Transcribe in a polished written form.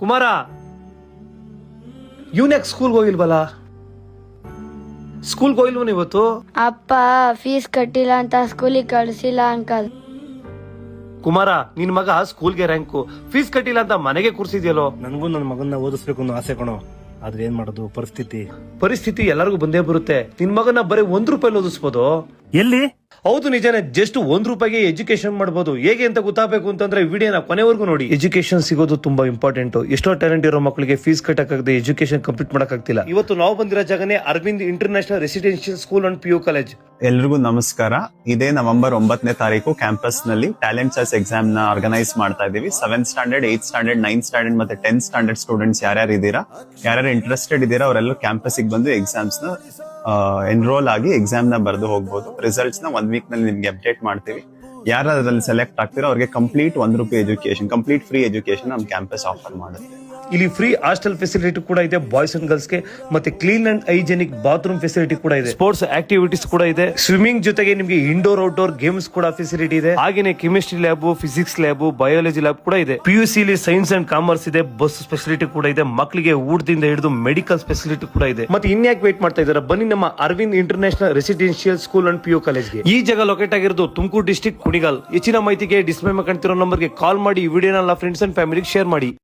ಕುಮಾರ, ಇವನ್ಯಾಕ್ ಸ್ಕೂಲ್ಗೆ ಹೋಗಿಲ್ವಲ್ಲ? ಸ್ಕೂಲ್ಗೆ ಹೋಗಿಲ್ವನ ಇವತ್ತು? ಅಪ್ಪ ಫೀಸ್ ಕಟ್ಟಿಲ್ಲ ಅಂತ ಸ್ಕೂಲಿಗೆ ಕಳ್ಸಿಲ್ಲ ಅಂಕಲ್. ಕುಮಾರ, ನಿನ್ ಮಗ ಸ್ಕೂಲ್ಗೆ ರ್ಯಾಂಕು, ಫೀಸ್ ಕಟ್ಟಿಲ್ಲ ಅಂತ ಮನೆಗೆ ಕೂರ್ಸಿದ್ಯಲ್ಲೋ. ನನಗೂ ನನ್ನ ಮಗನ್ನ ಓದಿಸ್ಬೇಕು ಅನ್ನೋ ಆಸೆ ಕಣೋ. ಆದ್ರೆ ಏನ್ ಮಾಡೋದು, ಪರಿಸ್ಥಿತಿ ಎಲ್ಲರಿಗೂ ಬಂದೇ ಬರುತ್ತೆ. ನಿನ್ ಮಗನ ಬರೀ ₹1 ಓದಿಸ್ಬೋದು. ಎಲ್ಲಿ? ಹೌದು ನಿಜಾನೇ, ಜಸ್ಟ್ ₹1 ಎಜುಕೇಶನ್ ಮಾಡಬಹುದು. ಹೇಗೆ ಅಂತ ಗೊತ್ತಾಗಬೇಕು ಅಂತಂದ್ರೆ ವಿಡಿಯೋನ ಕೊನೆವರೆಗೂ ನೋಡಿ. ಎಜುಕೇಶನ್ ಸಿಗೋದು ತುಂಬಾ ಇಂಪಾರ್ಟೆಂಟ್. ಎಷ್ಟೋ ಟ್ಯಾಲೆಂಟ್ ಇರೋ ಮಕ್ಕಳಿಗೆ ಫೀಸ್ ಕಟ್ಟಕ್ಕಾಗದೆ ಎಜುಕೇಶನ್ ಕಂಪ್ಲೀಟ್ ಮಾಡಕ್ಕಾಗ್ತಿಲ್ಲ. ಇವತ್ತು ನಾವು ಬಂದಿರೋ ಜಾಗನೇ Aravind international residential school and PU college. ಎಲ್ರಿಗೂ ನಮಸ್ಕಾರ. ಇದೇ ನವೆಂಬರ್ 9ನೇ ತಾರೀಕು ಕ್ಯಾಂಪಸ್ ನಲ್ಲಿ ಟ್ಯಾಲೆಂಟ್ ಸರ್ಚ್ ಎಕ್ಸಾಮ್ ನ ಆರ್ಗನೈಸ್ ಮಾಡ್ತಾ ಇದೀವಿ. 7th standard, 8th standard, 9th standard ಮತ್ತೆ 10th ಸ್ಟ್ಯಾಂಡರ್ಡ್ ಸ್ಟೂಡೆಂಟ್ಸ್ ಯಾರ್ಯಾರು ಇದ್ದೀರಾ, ಯಾರ್ಯಾರು ಇಂಟ್ರೆಸ್ಟೆಡ್ ಇದ್ದೀರಾ ಅವರೆಲ್ಲ ಕ್ಯಾಂಪಸ್ ಬಂದು ಎಕ್ಸಾಮ್ಸ್ ನ ಎನ್ರೋಲ್ ಆಗಿ ಎಕ್ಸಾಮ್ ನ ಬರೆದು ಹೋಗ್ಬೋದು. ರಿಸಲ್ಟ್ಸ್ ನ 1 ವೀಕ್ ನಲ್ಲಿ ನಿಮ್ಗೆ ಅಪ್ಡೇಟ್ ಮಾಡ್ತೀವಿ. ಯಾರು ಅದರಲ್ಲಿ ಸೆಲೆಕ್ಟ್ ಆಗ್ತಿರೋ ಅವ್ರಿಗೆ complete ₹1 education, complete free education ನಮ್ಮ ಕ್ಯಾಂಪಸ್ ಆಫರ್ ಮಾಡುತ್ತೆ. ಇಲ್ಲಿ ಫ್ರೀ ಹಾಸ್ಟೆಲ್ ಫೆಸಿಲಿಟಿ ಕೂಡ ಇದೆ ಬಾಯ್ಸ್ ಅಂಡ್ ಗರ್ಲ್ಸ್ ಗೆ. ಮತ್ತೆ clean and hygienic bathroom facility ಕೂಡ ಇದೆ. ಸ್ಪೋರ್ಟ್ಸ್ ಆಕ್ಟಿವಿಟೀಸ್ ಕೂಡ ಇದೆ. ಸ್ವಿಮ್ಮಿಂಗ್ ಜೊತೆಗೆ ನಿಮಗೆ ಇಂಡೋರ್ ಔಟ್ಡೋರ್ ಗೇಮ್ಸ್ ಕೂಡ ಫೆಸಿಲಿಟಿ ಇದೆ. ಹಾಗೇನೆ chemistry lab, physics lab, biology lab ಕೂಡ ಇದೆ. PUC ಲಿ ಸೈನ್ಸ್ ಅಂಡ್ ಕಾಮರ್ಸ್ ಇದೆ. ಬಸ್ ಫೆಸಿಲಿಟಿ ಕೂಡ ಇದೆ. ಮಕ್ಕಳಿಗೆ ಊಟದಿಂದ ಹಿಡಿದು ಮೆಡಿಕಲ್ ಫೆಸಿಲಿಟಿ ಕೂಡ ಇದೆ. ಮತ್ತೆ ಇನ್ಯಾಕ್ ವೇಟ್ ಮಾಡ್ತಾ ಇದ್ದಾರೆ, ಬನ್ನಿ ನಮ್ಮ Aravind international residential school and PU ಕಾಲೇಜ್ಗೆ. ಈ ಜಾಗ ಲೊಕೇಟ್ ಆಗಿರೋದು ತುಮಕೂರು ಡಿಸ್ಟ್ರಿಕ್ಟ್ ಕುಣಿಗಲ್. ಹೆಚ್ಚಿನ ಮಾಹಿತಿಗೆ ಡಿಸ್ಪ್ಲೇ ಕಾಣ್ತಿರೋ ನಂಬರ್ಗೆ ಕಾಲ್ ಮಾಡಿ. ಈ ವಿಡಿಯೋನ ಫ್ರೆಂಡ್ಸ್ ಅಂಡ್ ಫ್ಯಾಮಿಲಿಗೆ ಶೇರ್ ಮಾಡಿ.